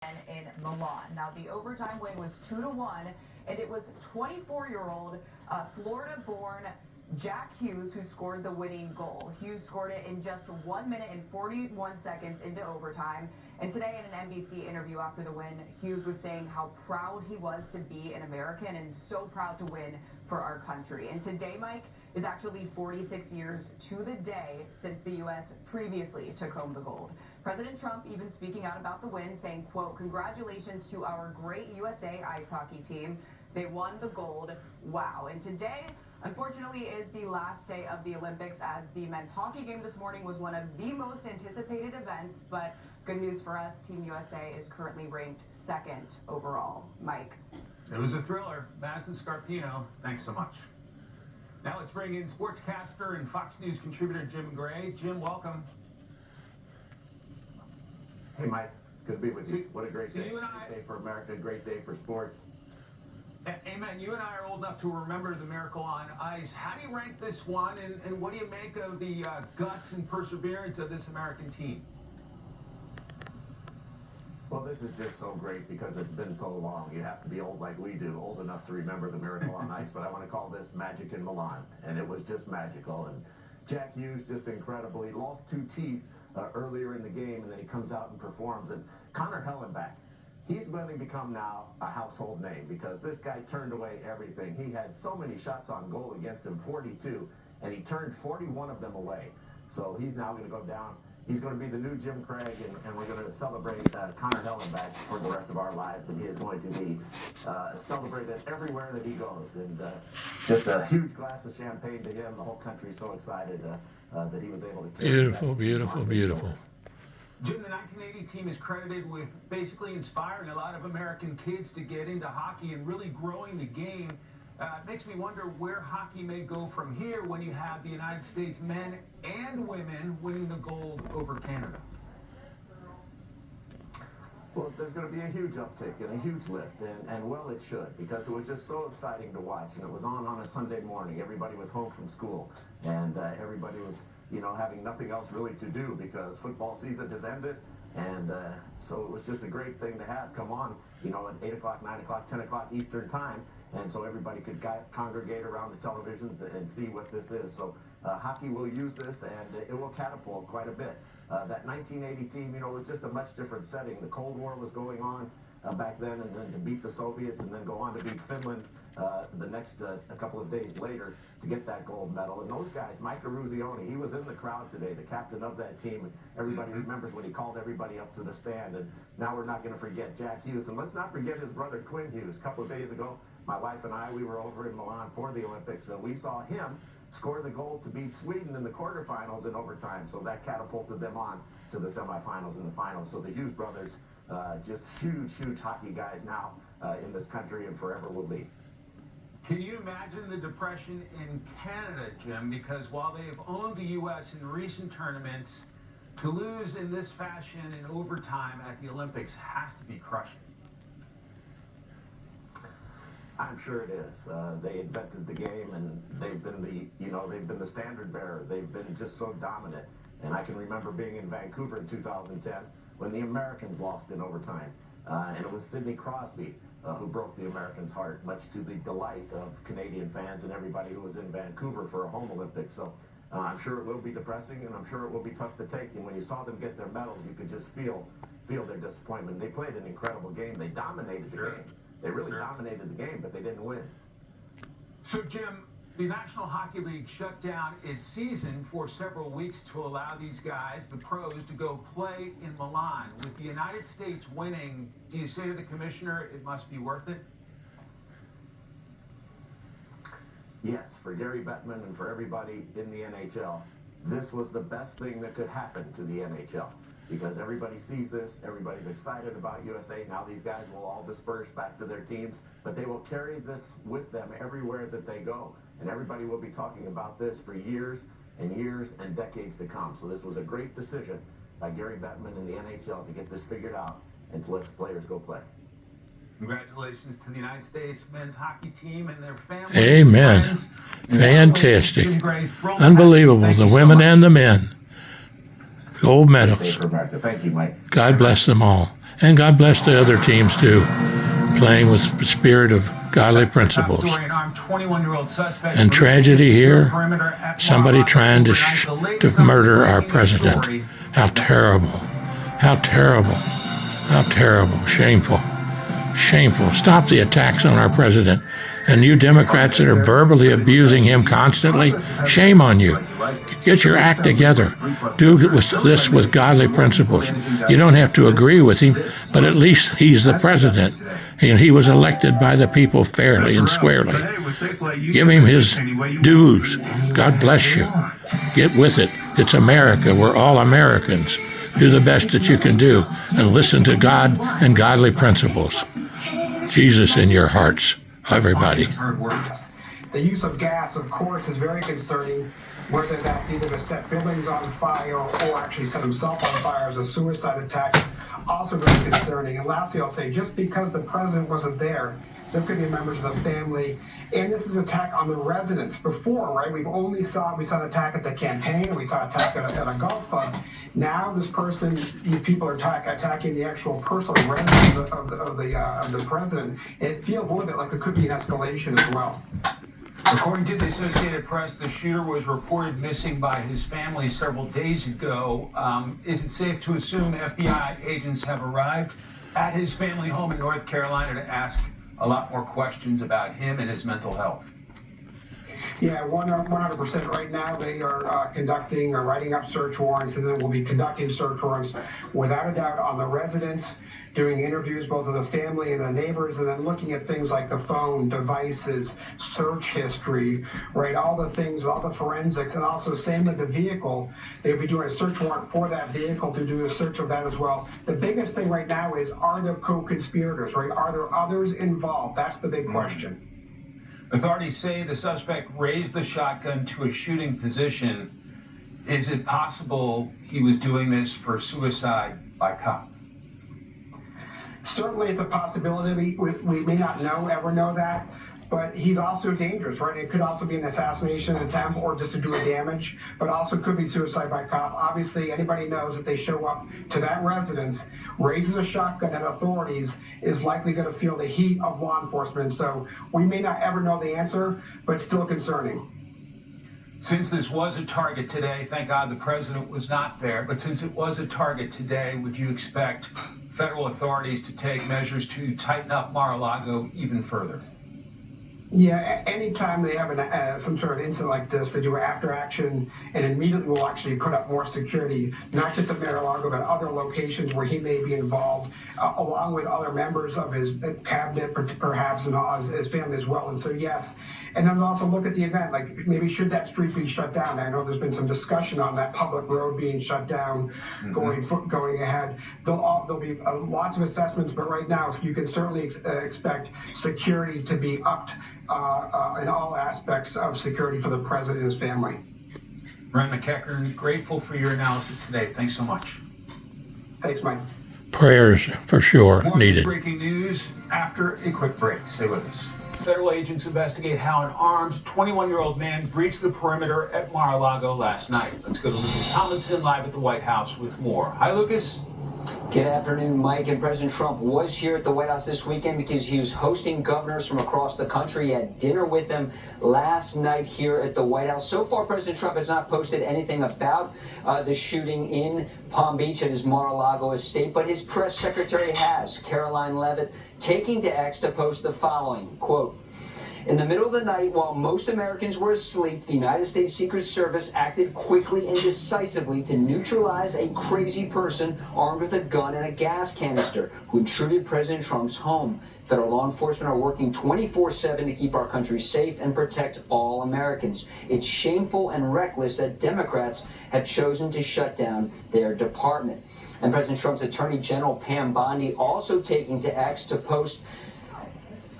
in Milan. Now, the overtime win was 2-1, and it was 24-year-old Florida-born Jack Hughes who scored the winning goal. Hughes scored it in just 1 minute and 41 seconds into overtime. And today in an NBC interview after the win, Hughes was saying how proud he was to be an American and so proud to win for our country. And today, Mike, is actually 46 years to the day since the U.S. previously took home the gold. President Trump even speaking out about the win, saying, quote, "Congratulations to our great USA ice hockey team. They won the gold. Wow." And today, unfortunately, is the last day of the Olympics, as the men's hockey game this morning was one of the most anticipated events. But good news for us, Team USA is currently ranked second overall. Mike. It was a thriller. Madison Scarpino, thanks so much. Now let's bring in sportscaster and Fox News contributor Jim Gray. Jim, welcome. Hey, Mike. Good to be with you. What a great day. You and Great day for America, great day for sports. Amen. You and I are old enough to remember the Miracle on Ice. How do you rank this one, and what do you make of the guts and perseverance of this American team? Well, this is just so great because it's been so long. You have to be old like we do, old enough to remember the Miracle on Ice, but I want to call this Magic in Milan, and it was just magical. And Jack Hughes, just incredible. He lost 2 teeth earlier in the game, and then he comes out and performs. And Connor Hellenbach, he's going to become now a household name because this guy turned away everything. He had so many shots on goal against him, 42, and he turned 41 of them away. So he's now going to go down. He's going to be the new Jim Craig, and we're going to celebrate Connor Hellenbach for the rest of our lives, and he is going to be celebrated everywhere that he goes. And just a huge glass of champagne to him. The whole country's so excited that he was able to carry Beautiful, that beautiful, beautiful. Jim, the 1980 team is credited with basically inspiring a lot of American kids to get into hockey and really growing the game. It makes me wonder where hockey may go from here when you have the United States men and women winning the gold over Canada. Well, there's going to be a huge uptick and a huge lift, and well, it should, because it was just so exciting to watch, and it was on a Sunday morning. Everybody was home from school, and everybody was, having nothing else really to do because football season has ended, and so it was just a great thing to have come on, at 8 o'clock, 9 o'clock, 10 o'clock Eastern time, and so everybody could congregate around the televisions and see what this is. So hockey will use this, and it will catapult quite a bit. That 1980 team, was just a much different setting. The Cold War was going on back then, and then to beat the Soviets and then go on to beat Finland the next a couple of days later to get that gold medal. And those guys, Mike Eruzione, he was in the crowd today, the captain of that team. And everybody remembers when he called everybody up to the stand. And now we're not going to forget Jack Hughes. And let's not forget his brother Quinn Hughes. A couple of days ago, my wife and I, we were over in Milan for the Olympics, and we saw him score the goal to beat Sweden in the quarterfinals in overtime. So that catapulted them on to the semifinals and the finals. So the Hughes brothers, just huge, huge hockey guys now in this country and forever will be. Can you imagine the depression in Canada, Jim? Because while they have owned the U.S. in recent tournaments, to lose in this fashion in overtime at the Olympics has to be crushing. I'm sure it is. They invented the game, and they've been they've been the standard bearer. They've been just so dominant. And I can remember being in Vancouver in 2010 when the Americans lost in overtime, and it was Sidney Crosby who broke the Americans' heart, much to the delight of Canadian fans and everybody who was in Vancouver for a home Olympics. So I'm sure it will be depressing, and I'm sure it will be tough to take. And when you saw them get their medals, you could just feel their disappointment. They played an incredible game. They dominated the game. They really dominated the game, but they didn't win. So, Jim, the National Hockey League shut down its season for several weeks to allow these guys, the pros, to go play in Milan. With the United States winning, do you say to the commissioner it must be worth it? Yes, for Gary Bettman and for everybody in the NHL, this was the best thing that could happen to the NHL. Because everybody sees this, everybody's excited about USA. Now these guys will all disperse back to their teams, but they will carry this with them everywhere that they go. And everybody will be talking about this for years and years and decades to come. So this was a great decision by Gary Bettman and the NHL to get this figured out and to let the players go play. Congratulations to the United States men's hockey team and their families. Amen. Fantastic. Unbelievable. The women and the men. Gold medals. Thank you, Mike. God bless them all. And God bless the other teams too, playing with the spirit of godly principles. And tragedy here, somebody trying to murder our president. How terrible, how terrible, how terrible, shameful, shameful. Stop the attacks on our president. And you Democrats that are verbally abusing him constantly, shame on you. Get your act together. Do this with godly principles. You don't have to agree with him, but at least he's the president, and he was elected by the people fairly and squarely. Give him his dues. God bless you. Get with it. It's America. We're all Americans. Do the best that you can do, and listen to God and godly principles. Jesus in your hearts, everybody. The use of gas, of course, is very concerning, whether that's either to set buildings on fire or actually set himself on fire as a suicide attack, also very concerning. And lastly, I'll say, just because the president wasn't there could be members of the family. And this is an attack on the residents before, right? We saw an attack at the campaign, and we saw an attack at a golf club. Now these people are attacking the actual personal residence of the president. It feels a little bit like it could be an escalation as well. According to the Associated Press, the shooter was reported missing by his family several days ago. Is it safe to assume FBI agents have arrived at his family home in North Carolina to ask a lot more questions about him and his mental health? Yeah, 100%. Right now, they are conducting or writing up search warrants, and then we'll be conducting search warrants without a doubt on the residents, doing interviews both of the family and the neighbors, and then looking at things like the phone, devices, search history, right? All the things, all the forensics, and also same with the vehicle. They'll be doing a search warrant for that vehicle to do a search of that as well. The biggest thing right now is, are there co-conspirators, right? Are there others involved? That's the big question. Authorities say the suspect raised the shotgun to a shooting position. Is it possible he was doing this for suicide by cop? Certainly it's a possibility. We may not ever know that, but he's also dangerous, right? It could also be an assassination attempt or just to do a damage, but also could be suicide by cop. Obviously, anybody knows that they show up to that residence, raises a shotgun at authorities, is likely going to feel the heat of law enforcement. So we may not ever know the answer, but it's still concerning. Since this was a target today, thank God the president was not there, but since it was a target today, would you expect federal authorities to take measures to tighten up Mar-a-Lago even further? Yeah, anytime they have some sort of incident like this, they do after action and immediately will actually put up more security, not just at Mar-a-Lago, but other locations where he may be involved, along with other members of his cabinet, perhaps, and his family as well. And so, yes. And then also look at the event, like maybe should that street be shut down? I know there's been some discussion on that public road being shut down, going ahead. There'll be lots of assessments, but right now you can certainly expect security to be upped in all aspects of security for the president and his family. Brent McEachern, grateful for your analysis today. Thanks so much. Thanks, Mike. Prayers for sure needed. More breaking news after a quick break. Stay with us. Federal agents investigate how an armed 21-year-old man breached the perimeter at Mar-a-Lago last night. Let's go to Lucas Tomlinson live at the White House with more. Hi, Lucas. Good afternoon, Mike. And President Trump was here at the White House this weekend because he was hosting governors from across the country. He had dinner with them last night here at the White House. So far, President Trump has not posted anything about the shooting in Palm Beach at his Mar-a-Lago estate, but his press secretary has, Caroline Leavitt, taking to X to post the following, quote, "In the middle of the night, while most Americans were asleep, the United States Secret Service acted quickly and decisively to neutralize a crazy person armed with a gun and a gas canister who intruded President Trump's home. Federal law enforcement are working 24/7 to keep our country safe and protect all Americans. It's shameful and reckless that Democrats have chosen to shut down their department." And President Trump's Attorney General Pam Bondi also taking to X to post,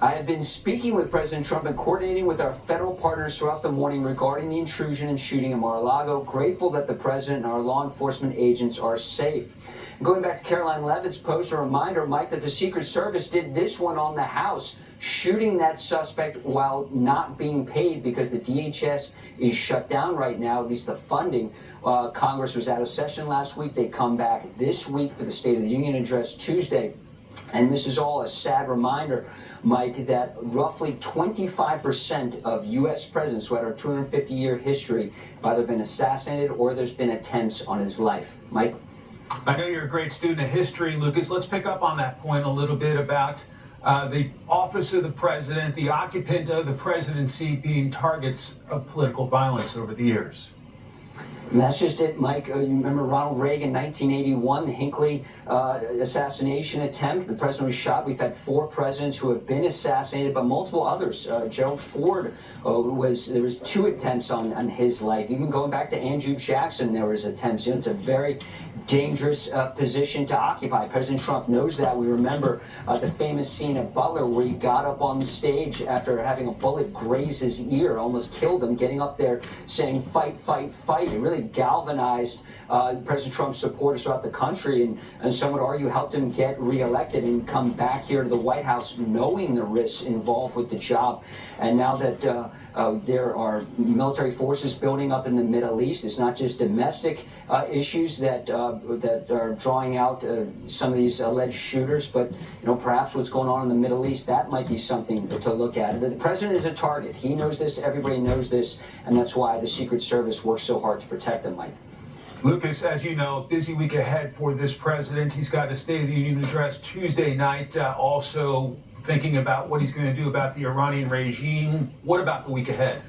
"I have been speaking with President Trump and coordinating with our federal partners throughout the morning regarding the intrusion and shooting in Mar-a-Lago. Grateful that the president and our law enforcement agents are safe." Going back to Caroline Levitt's post, a reminder, Mike, that the Secret Service did this one on the House, shooting that suspect while not being paid because the DHS is shut down right now, at least the funding. Congress was out of session last week. They come back this week for the State of the Union address Tuesday. And this is all a sad reminder, Mike, that roughly 25% of U.S. presidents who had our 250-year history have either been assassinated or there's been attempts on his life. Mike? I know you're a great student of history, Lucas. Let's pick up on that point a little bit about the office of the president, the occupant of the presidency being targets of political violence over the years. And that's just it, Mike. You remember Ronald Reagan, 1981, the Hinckley assassination attempt. The president was shot. We've had 4 presidents who have been assassinated, but multiple others. Gerald Ford, there was 2 attempts on his life. Even going back to Andrew Jackson, there was attempts. You know, it's a very dangerous position to occupy. President Trump knows that. We remember the famous scene at Butler where he got up on the stage after having a bullet graze his ear, almost killed him, getting up there saying, "Fight, fight, fight." It really galvanized President Trump's supporters throughout the country, and some would argue helped him get reelected and come back here to the White House knowing the risks involved with the job. And now that there are military forces building up in the Middle East, it's not just domestic issues that are drawing out some of these alleged shooters, but perhaps what's going on in the Middle East, that might be something to look at. The president is a target. He knows this. Everybody knows this, and that's why the Secret Service works so hard to protect him, Mike. Lucas, as you know, busy week ahead for this president. He's got a State of the Union address Tuesday night, also thinking about what he's going to do about the Iranian regime. What about the week ahead?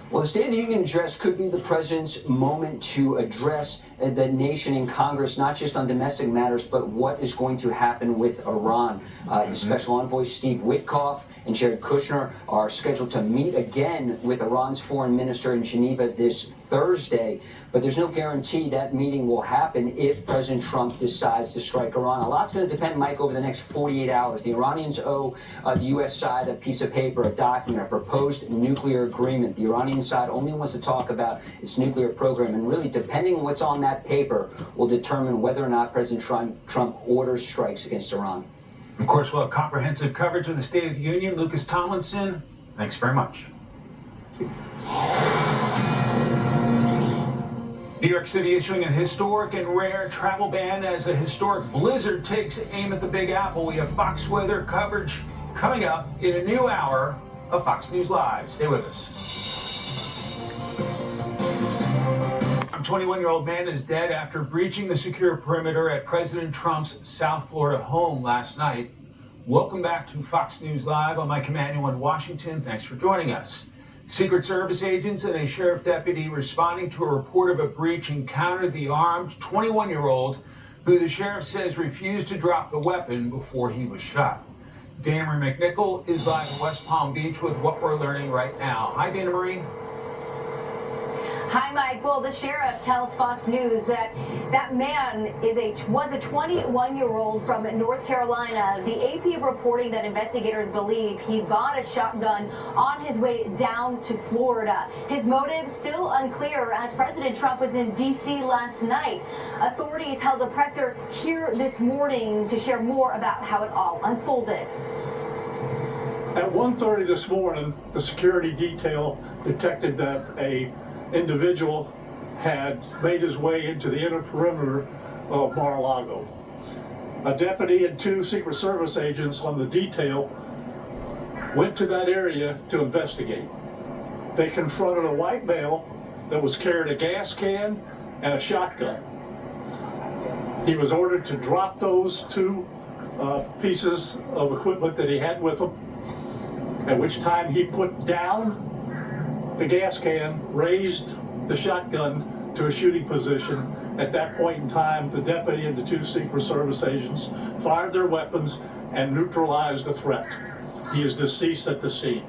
Well, the State of the Union address could be the president's moment to address the nation in Congress, not just on domestic matters, but what is going to happen with Iran. His special envoy, Steve Witkoff, and Jared Kushner are scheduled to meet again with Iran's foreign minister in Geneva this Thursday. But there's no guarantee that meeting will happen if President Trump decides to strike Iran. A lot's going to depend, Mike, over the next 48 hours. The Iranians owe the U.S. side a piece of paper, a document, a proposed nuclear agreement. The Iranian side only wants to talk about its nuclear program, and really, depending on what's on that paper, will determine whether or not President Trump orders strikes against Iran. Of course, we'll have comprehensive coverage of the State of the Union. Lucas Tomlinson, thanks very much. New York City issuing a historic and rare travel ban as a historic blizzard takes aim at the Big Apple. We have Fox weather coverage coming up in a new hour of Fox News Live. Stay with us. A 21-year-old man is dead after breaching the secure perimeter at President Trump's South Florida home last night. Welcome back to Fox News Live. I'm Mike Emanuel in Washington. Thanks for joining us. Secret Service agents and a sheriff deputy responding to a report of a breach encountered the armed 21-year-old who the sheriff says refused to drop the weapon before he was shot. Dana Marie McNichol is live in West Palm Beach with what we're learning right now. Hi, Dana Marie. Hi, Mike. Well, the sheriff tells Fox News that that man was a 21-year-old from North Carolina. The AP reporting that investigators believe he bought a shotgun on his way down to Florida. His motive still unclear as President Trump was in D.C. last night. Authorities held a presser here this morning to share more about how it all unfolded. At 1:30 this morning, the security detail detected that a individual had made his way into the inner perimeter of Mar-a-Lago. A deputy and 2 Secret Service agents on the detail went to that area to investigate. They confronted a white male that was carrying a gas can and a shotgun. He was ordered to drop those 2 pieces of equipment that he had with him, at which time he put down the gas can, raised the shotgun to a shooting position. At that point in time, the deputy and the 2 Secret Service agents fired their weapons and neutralized the threat. He is deceased at the scene.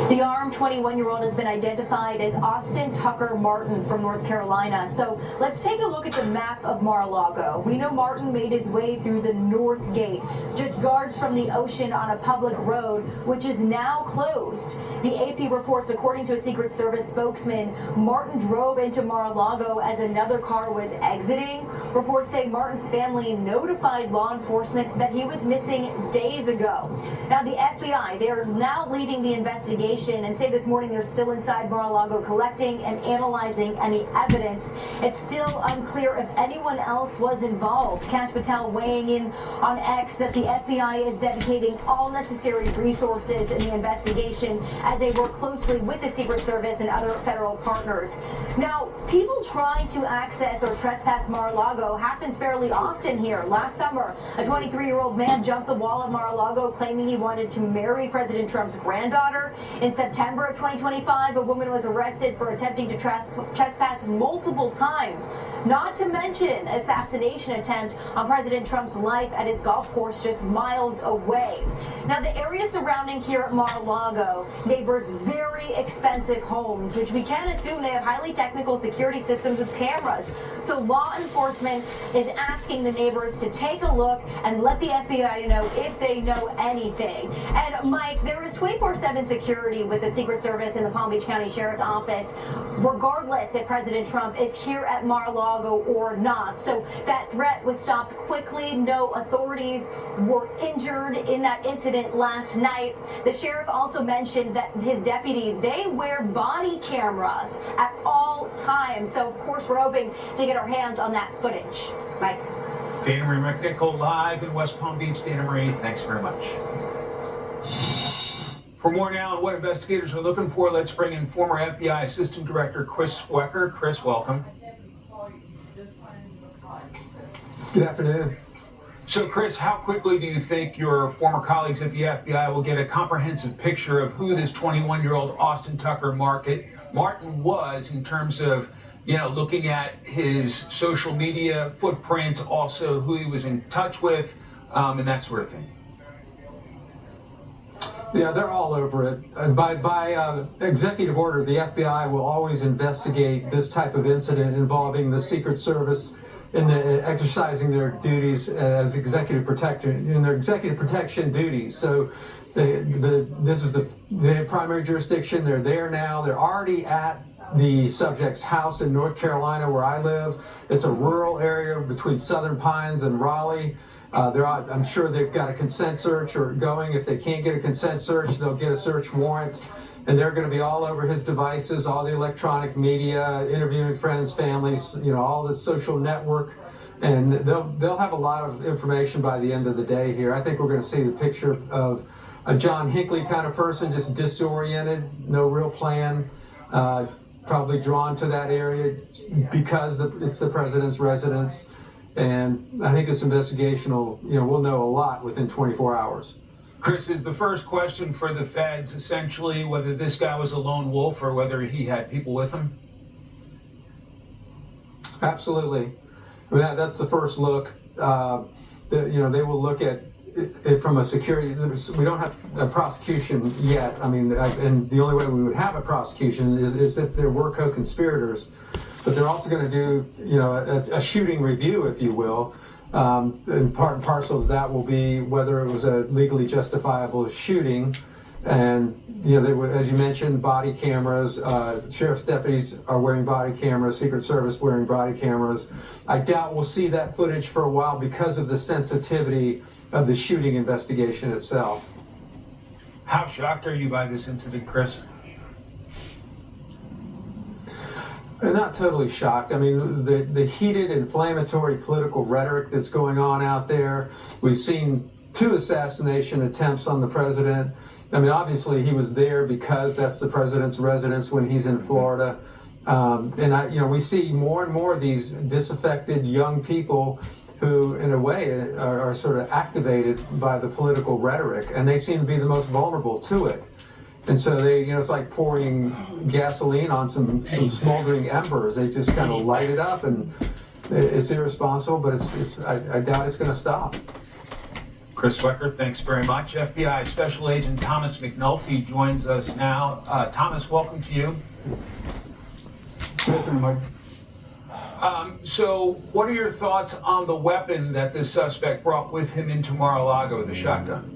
The armed 21-year-old has been identified as Austin Tucker Martin from North Carolina. So let's take a look at the map of Mar-a-Lago. We know Martin made his way through the north gate, just yards from the ocean on a public road, which is now closed. The AP reports, according to a Secret Service spokesman, Martin drove into Mar-a-Lago as another car was exiting. Reports say Martin's family notified law enforcement that he was missing days ago. Now, the FBI, they are now leading the investigation and say this morning they're still inside Mar-a-Lago collecting and analyzing any evidence. It's still unclear if anyone else was involved. Kash Patel weighing in on X that the FBI is dedicating all necessary resources in the investigation as they work closely with the Secret Service and other federal partners. Now, people trying to access or trespass Mar-a-Lago happens fairly often here. Last summer, a 23-year-old man jumped the wall of Mar-a-Lago claiming he wanted to marry President Trump's granddaughter. In September of 2025, a woman was arrested for attempting to trespass multiple times, not to mention assassination attempt on President Trump's life at his golf course just miles away. Now, the area surrounding here at Mar-a-Lago neighbors very expensive homes, which we can assume they have highly technical security systems with cameras. So law enforcement is asking the neighbors to take a look and let the FBI know if they know anything. And Mike, there is 24/7 security with the Secret Service and the Palm Beach County Sheriff's Office, regardless if President Trump is here at Mar-a-Lago or not. So that threat was stopped quickly. No authorities were injured in that incident last night. The sheriff also mentioned that his deputies, they wear body cameras at all times. So of course we're hoping to get our hands on that footage. Mike. Dana Marie McNichol live in West Palm Beach. Dana Marie, thanks very much. For more now on what investigators are looking for, let's bring in former FBI Assistant Director Chris Wecker. Chris, welcome. Good afternoon. So, Chris, how quickly do you think your former colleagues at the FBI will get a comprehensive picture of who this 21-year-old Austin Tucker Martin was in terms of, looking at his social media footprint, also who he was in touch with, and that sort of thing? Yeah, they're all over it. By executive order, the FBI will always investigate this type of incident involving the Secret Service in exercising their duties as executive protector in their executive protection duties. So this is the primary jurisdiction. They're there now. They're already at the subject's house in North Carolina, where I live. It's a rural area between Southern Pines and Raleigh. I'm sure they've got a consent search or going. If they can't get a consent search, they'll get a search warrant. And they're going to be all over his devices, all the electronic media, interviewing friends, families, all the social network. And they'll have a lot of information by the end of the day here. I think we're going to see the picture of a John Hinckley kind of person, just disoriented, no real plan, probably drawn to that area because it's the president's residence. And I think this investigation will, we'll know a lot within 24 hours. Chris, is the first question for the feds essentially whether this guy was a lone wolf or whether he had people with him? Absolutely. I mean, that's the first look. They will look at it from a security. We don't have a prosecution yet. I mean, and the only way we would have a prosecution is if there were co-conspirators. But they're also going to do, a shooting review, if you will. And part and parcel of that will be whether it was a legally justifiable shooting. And, as you mentioned, body cameras, sheriff's deputies are wearing body cameras, Secret Service wearing body cameras. I doubt we'll see that footage for a while because of the sensitivity of the shooting investigation itself. How shocked are you by this incident, Chris? I'm not totally shocked. I mean, the heated, inflammatory political rhetoric that's going on out there. We've seen 2 assassination attempts on the president. I mean, obviously he was there because that's the president's residence when he's in Florida. We see more and more of these disaffected young people who, in a way, are sort of activated by the political rhetoric, and they seem to be the most vulnerable to it. And so they, it's like pouring gasoline on some smoldering embers. They just kind of light it up, and it's irresponsible. But I doubt it's going to stop. Chris Wecker, thanks very much. FBI Special Agent Thomas McNulty joins us now. Thomas, welcome to you. Welcome, Mike. So what are your thoughts on the weapon that this suspect brought with him into Mar-a-Lago, the shotgun?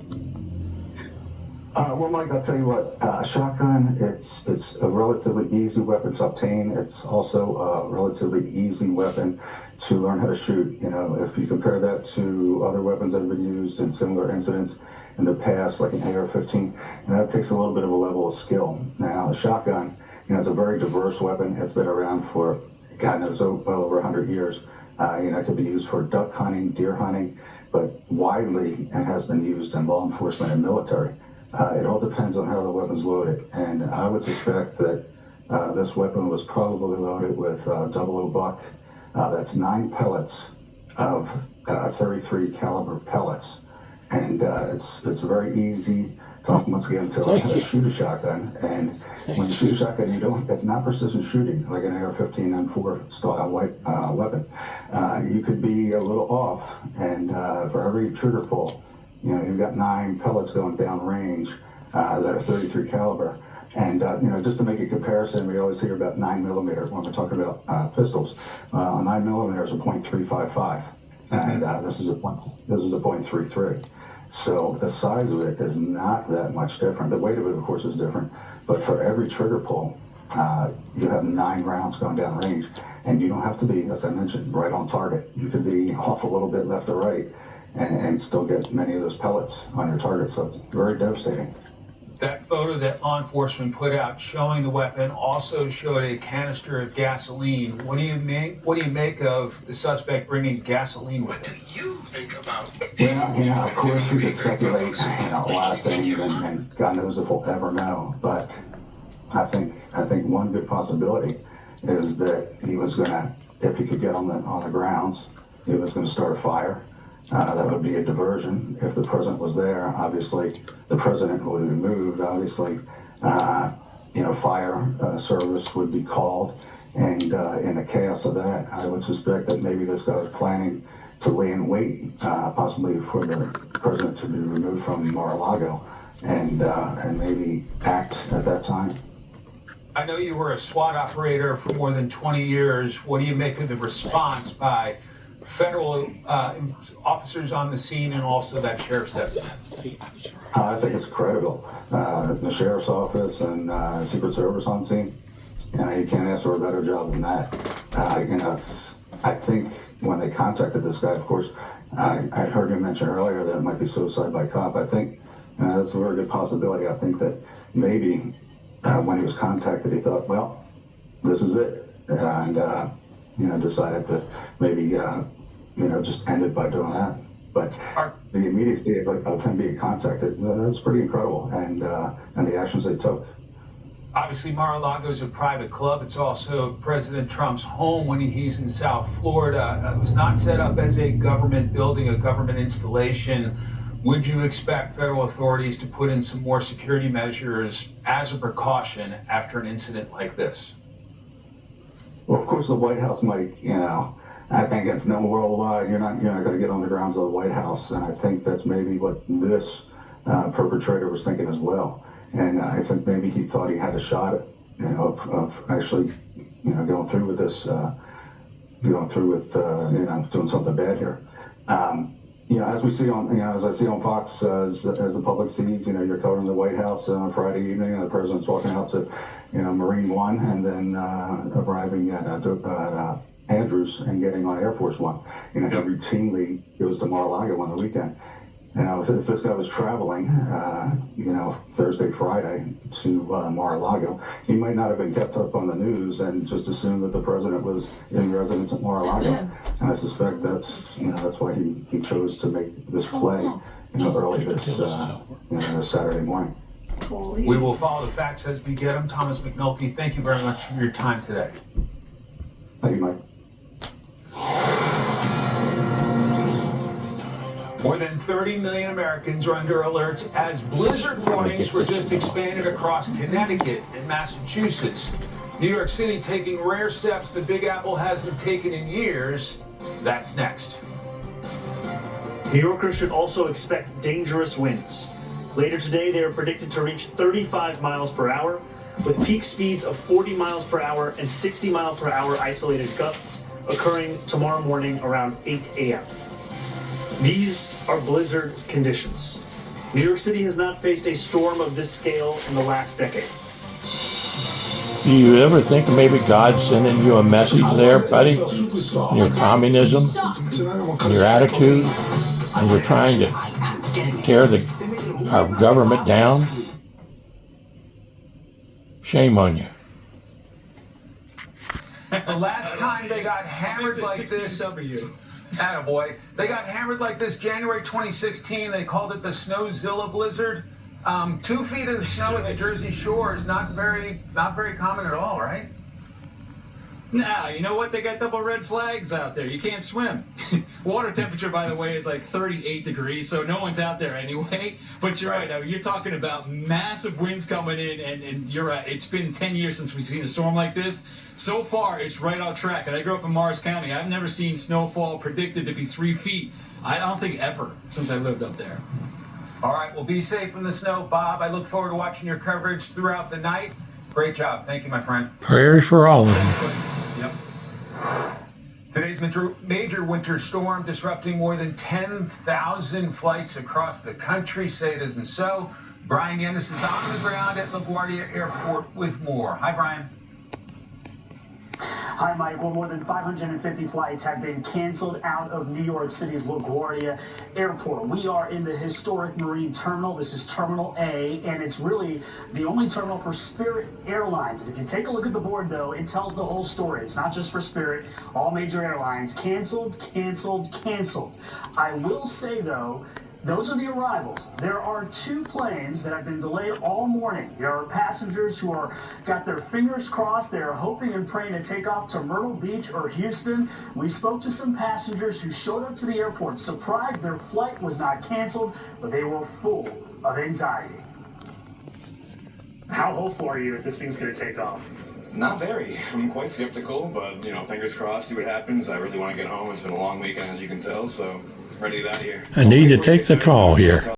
Well, Mike, I'll tell you what, a shotgun, it's a relatively easy weapon to obtain. It's also a relatively easy weapon to learn how to shoot. You know, if you compare that to other weapons that have been used in similar incidents in the past, like an AR-15, you know, that takes a little bit of a level of skill. Now, a shotgun, you know, it's a very diverse weapon. It's been around for, God knows, well over 100 years. You know, it can be used for duck hunting, deer hunting, but widely it has been used in law enforcement and military. It all depends on how the weapon's loaded, and I would suspect that this weapon was probably loaded with 00 buck. That's 9 pellets of 33 caliber pellets, and it's very easy to once again to learn how to shoot a shotgun. And when you shoot a shotgun, it's not precision shooting like an AR-15 M4 style weapon. You could be a little off, and for every trigger pull, you know, you've got 9 pellets going down range that are 33 caliber. And, you know, just to make a comparison, we always hear about 9mm when we're talking about pistols. 9mm is a .355, and this is a .33. So the size of it is not that much different. The weight of it, of course, is different. But for every trigger pull, you have 9 rounds going down range. And you don't have to be, as I mentioned, right on target. You could be off a little bit left or right and still get many of those pellets on your target. So it's very devastating. That photo that law enforcement put out showing the weapon also showed a canister of gasoline. What do you make of the suspect bringing gasoline with him? What do you think about? Well, you know, of course we could speculate, you know, a lot of things, and God knows if we'll ever know. But I think one good possibility is that he was gonna, if he could get on the grounds, he was gonna start a fire. That would be a diversion. If the president was there, obviously the president would be moved. Obviously, you know, fire service would be called, and in the chaos of that, I would suspect that maybe this guy was planning to lay in wait, possibly for the president to be removed from Mar-a-Lago, and maybe act at that time. I know you were a SWAT operator for more than 20 years. What do you make of the response by federal officers on the scene and also that sheriff's deputy? I think it's credible. The sheriff's office and Secret Service on scene, you know, you can't ask for a better job than that. You know, I think when they contacted this guy, of course, I heard you mention earlier that it might be suicide by cop. I think that's a very good possibility. I think that maybe when he was contacted, he thought, well, this is it, and you know, decided to maybe you know, just ended by doing that. But the immediacy of him being contacted, that's pretty incredible, and the actions they took. Obviously, Mar-a-Lago is a private club. It's also President Trump's home when he's in South Florida. It was not set up as a government building, a government installation. Would you expect federal authorities to put in some more security measures as a precaution after an incident like this? Well, of course, the White House might, you know, I think it's known worldwide. You're not going to get on the grounds of the White House, and I think that's maybe what this perpetrator was thinking as well. And I think maybe he thought he had a shot at, you know, of actually, you know, going through with this, you know, doing something bad here. You know, as we see on, you know, as I see on Fox, as the public sees, you know, you're covering the White House on a Friday evening, and the president's walking out to, you know, Marine One, and then arriving at Andrews and getting on Air Force One. You know, he routinely goes to Mar-a-Lago on the weekend. You know, if this guy was traveling, you know, Thursday, Friday to Mar-a-Lago, he might not have been kept up on the news and just assumed that the president was in residence at Mar-a-Lago. And I suspect that's, you know, that's why he chose to make this play, you know, early this, you know, this Saturday morning. We will follow the facts as we get them. Thomas McNulty, thank you very much for your time today. Thank you, Mike. More than 30 million Americans are under alerts as blizzard warnings were just expanded across Connecticut and Massachusetts. New York City taking rare steps the Big Apple hasn't taken in years. That's next. New Yorkers should also expect dangerous winds. Later today, they are predicted to reach 35 miles per hour, with peak speeds of 40 miles per hour and 60 mile per hour isolated gusts occurring tomorrow morning around 8 a.m. These are blizzard conditions. New York City has not faced a storm of this scale in the last decade. Do you ever think maybe God's sending you a message there, buddy? Your communism, and your attitude, and you're trying to tear our government down? Shame on you. The last time they got hammered like this, attaboy, they got hammered like this January 2016. They called it the Snowzilla blizzard. 2 feet of snow at the Jersey Shore is not very common at all, right? Nah, you know what? They got double red flags out there. You can't swim. Water temperature, by the way, is like 38 degrees, so no one's out there anyway. But you're right. I mean, you're talking about massive winds coming in, and you're right. It's been 10 years since we've seen a storm like this. So far, it's right on track. And I grew up in Morris County. I've never seen snowfall predicted to be 3 feet. I don't think ever since I lived up there. All right, well, be safe in the snow, Bob. I look forward to watching your coverage throughout the night. Great job. Thank you, my friend. Prayers for all of them. Yep. Today's major winter storm disrupting more than 10,000 flights across the country. Say it isn't so. Brian Yennis is on the ground at LaGuardia Airport with more. Hi, Brian. Hi, Mike. Well, more than 550 flights have been canceled out of New York City's LaGuardia Airport. We are in the historic Marine Terminal. This is Terminal A, and it's really the only terminal for Spirit Airlines. And if you take a look at the board, though, it tells the whole story. It's not just for Spirit. All major airlines canceled, canceled, canceled. I will say, though, those are the arrivals. There are 2 planes that have been delayed all morning. There are passengers who got their fingers crossed. They're hoping and praying to take off to Myrtle Beach or Houston. We spoke to some passengers who showed up to the airport surprised their flight was not canceled, but they were full of anxiety. How hopeful are you that this thing's going to take off? Not very. I'm quite skeptical, but, fingers crossed, see what happens. I really want to get home. It's been a long weekend, as you can tell, so ready to get out of here. I need to take the call here.